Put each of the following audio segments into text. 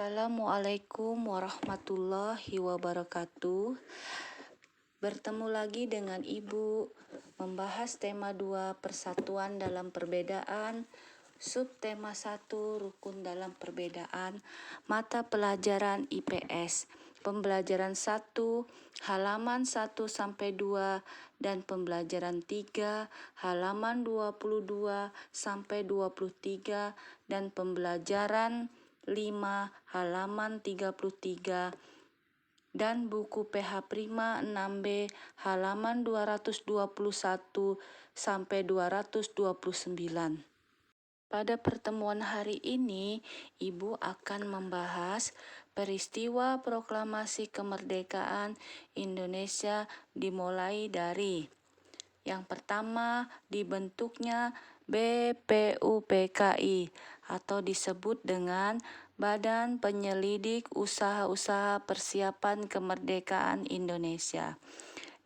Assalamualaikum warahmatullahi wabarakatuh. Bertemu lagi dengan Ibu membahas tema 2 persatuan dalam perbedaan, subtema 1 rukun dalam perbedaan, mata pelajaran IPS, pembelajaran 1 halaman 1 sampai 2 dan pembelajaran 3 halaman 22 sampai 23 dan pembelajaran 5 halaman 33 dan buku PH Prima 6B halaman 221 sampai 229. Pada pertemuan hari ini, Ibu akan membahas peristiwa proklamasi kemerdekaan Indonesia dimulai dari yang pertama, dibentuknya BPUPKI atau disebut dengan Badan Penyelidik Usaha-Usaha Persiapan Kemerdekaan Indonesia.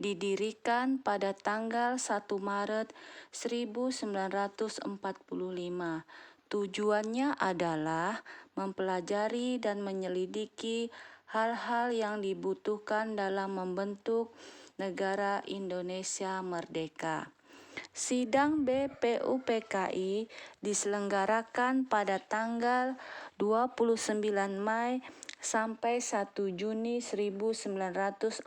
Didirikan pada tanggal 1 Maret 1945. Tujuannya adalah mempelajari dan menyelidiki hal-hal yang dibutuhkan dalam membentuk negara Indonesia merdeka. Sidang BPUPKI diselenggarakan pada tanggal 29 Mei sampai 1 Juni 1945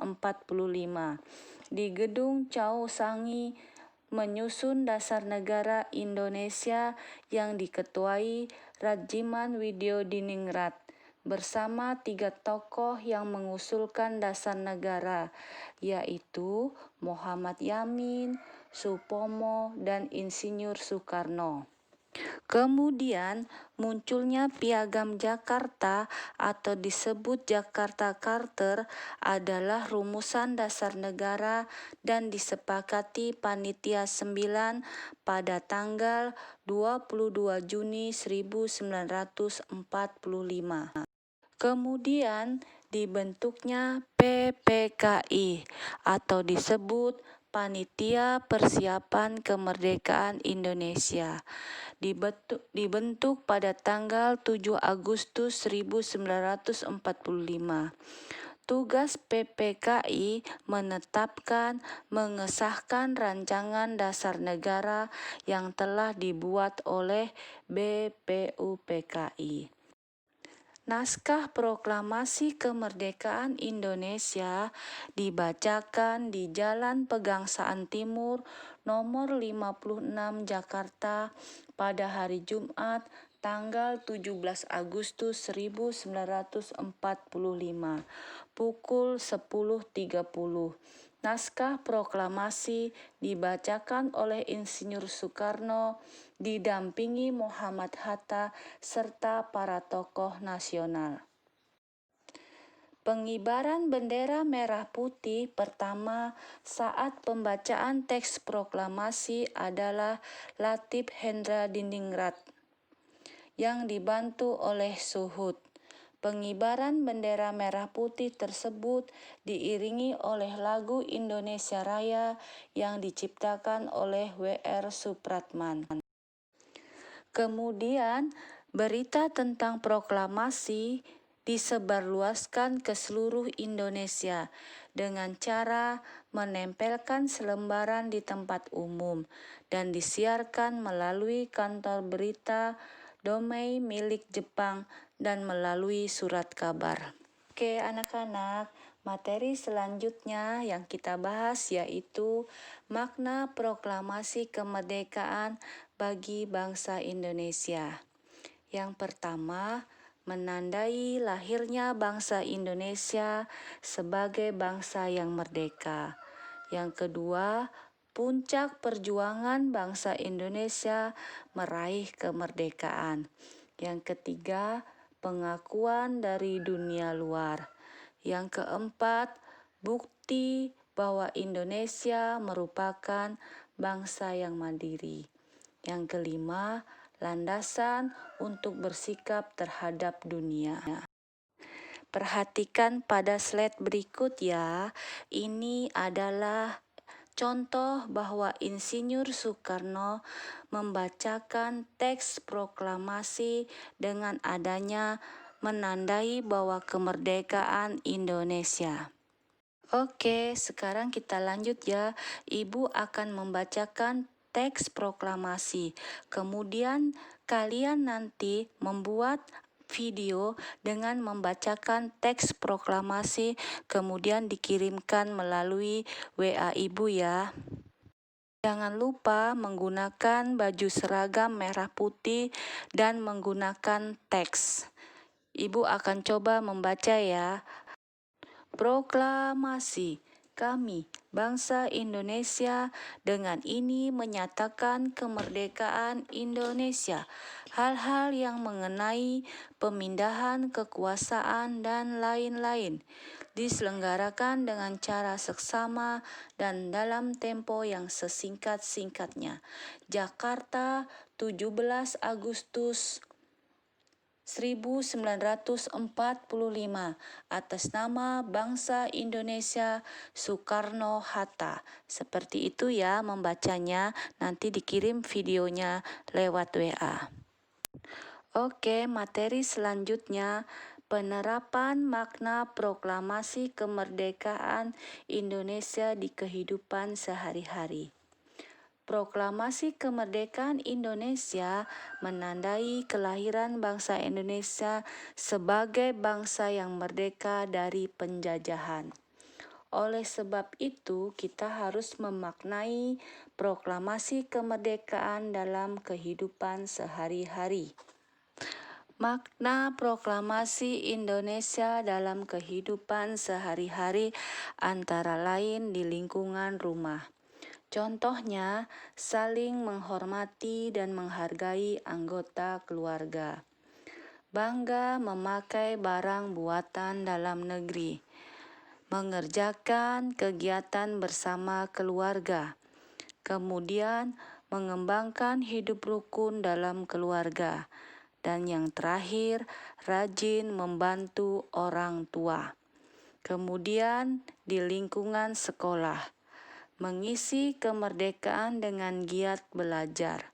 di Gedung Chow Sangi menyusun dasar negara Indonesia yang diketuai Rajiman Widyodiningrat bersama 3 tokoh yang mengusulkan dasar negara, yaitu Muhammad Yamin, Supomo, dan Insinyur Soekarno. Kemudian munculnya Piagam Jakarta atau disebut Jakarta Charter adalah rumusan dasar negara dan disepakati Panitia 9 pada tanggal 22 Juni 1945. Kemudian dibentuknya PPKI atau disebut Panitia Persiapan Kemerdekaan Indonesia. Dibentuk pada tanggal 7 Agustus 1945. Tugas PPKI menetapkan, mengesahkan rancangan dasar negara yang telah dibuat oleh BPUPKI. Naskah Proklamasi Kemerdekaan Indonesia dibacakan di Jalan Pegangsaan Timur nomor 56 Jakarta pada hari Jumat tanggal 17 Agustus 1945 pukul 10.30. Naskah proklamasi dibacakan oleh Insinyur Soekarno didampingi Muhammad Hatta serta para tokoh nasional. Pengibaran bendera merah putih pertama saat pembacaan teks proklamasi adalah Latif Hendra Diningrat yang dibantu oleh Suhud. Pengibaran bendera merah putih tersebut diiringi oleh lagu Indonesia Raya yang diciptakan oleh W.R. Supratman. Kemudian berita tentang proklamasi disebarluaskan ke seluruh Indonesia dengan cara menempelkan selembaran di tempat umum dan disiarkan melalui kantor berita Domei milik Jepang dan melalui surat kabar. Oke anak-anak, materi selanjutnya yang kita bahas yaitu makna proklamasi kemerdekaan bagi bangsa Indonesia. Yang pertama, menandai lahirnya bangsa Indonesia sebagai bangsa yang merdeka. Yang kedua, puncak perjuangan bangsa Indonesia meraih kemerdekaan. Yang ketiga, pengakuan dari dunia luar. Yang keempat, bukti bahwa Indonesia merupakan bangsa yang mandiri. Yang kelima, landasan untuk bersikap terhadap dunia. Perhatikan pada slide berikut ya. Ini adalah contoh bahwa Insinyur Soekarno membacakan teks proklamasi dengan adanya menandai bahwa kemerdekaan Indonesia. Oke, sekarang kita lanjut ya. Ibu akan membacakan teks proklamasi. Kemudian kalian nanti membuat video dengan membacakan teks proklamasi, kemudian dikirimkan melalui WA Ibu ya. Jangan lupa menggunakan baju seragam merah putih dan menggunakan teks. Ibu akan coba membaca ya. Proklamasi. Kami, bangsa Indonesia, dengan ini menyatakan kemerdekaan Indonesia. Hal-hal yang mengenai pemindahan kekuasaan dan lain-lain diselenggarakan dengan cara seksama dan dalam tempo yang sesingkat-singkatnya. Jakarta, 17 Agustus 1945, atas nama bangsa Indonesia, Soekarno-Hatta. Seperti itu ya membacanya, nanti dikirim videonya lewat WA. Oke, materi selanjutnya, penerapan makna proklamasi kemerdekaan Indonesia di kehidupan sehari-hari. Proklamasi kemerdekaan Indonesia menandai kelahiran bangsa Indonesia sebagai bangsa yang merdeka dari penjajahan. Oleh sebab itu, kita harus memaknai proklamasi kemerdekaan dalam kehidupan sehari-hari. Makna proklamasi Indonesia dalam kehidupan sehari-hari antara lain di lingkungan rumah. Contohnya, saling menghormati dan menghargai anggota keluarga. Bangga memakai barang buatan dalam negeri. Mengerjakan kegiatan bersama keluarga. Kemudian, mengembangkan hidup rukun dalam keluarga. Dan yang terakhir, rajin membantu orang tua. Kemudian, di lingkungan sekolah. Mengisi kemerdekaan dengan giat belajar.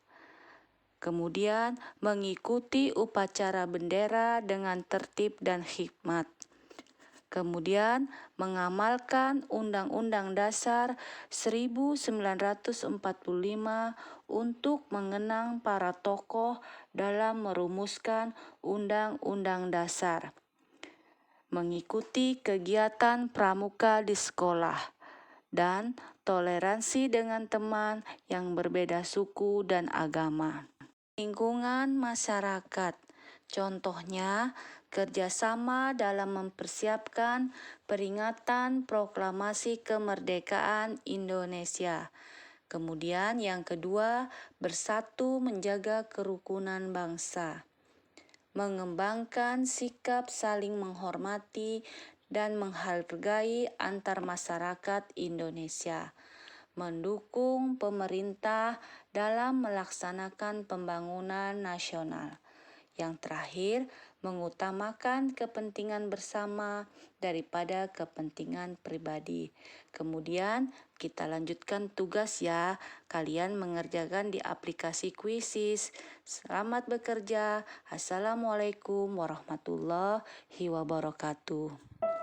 Kemudian mengikuti upacara bendera dengan tertib dan hikmat. Kemudian mengamalkan Undang-Undang Dasar 1945 untuk mengenang para tokoh dalam merumuskan Undang-Undang Dasar. Mengikuti kegiatan pramuka di sekolah. Dan toleransi dengan teman yang berbeda suku dan agama. Lingkungan masyarakat, contohnya kerjasama dalam mempersiapkan peringatan proklamasi kemerdekaan Indonesia. Kemudian yang kedua, bersatu menjaga kerukunan bangsa. Mengembangkan sikap saling menghormati dan menghargai antar masyarakat Indonesia, mendukung pemerintah dalam melaksanakan pembangunan nasional. Yang terakhir, mengutamakan kepentingan bersama daripada kepentingan pribadi. Kemudian kita lanjutkan tugas ya. Kalian mengerjakan di aplikasi Quizizz. Selamat bekerja. Assalamualaikum warahmatullahi wabarakatuh.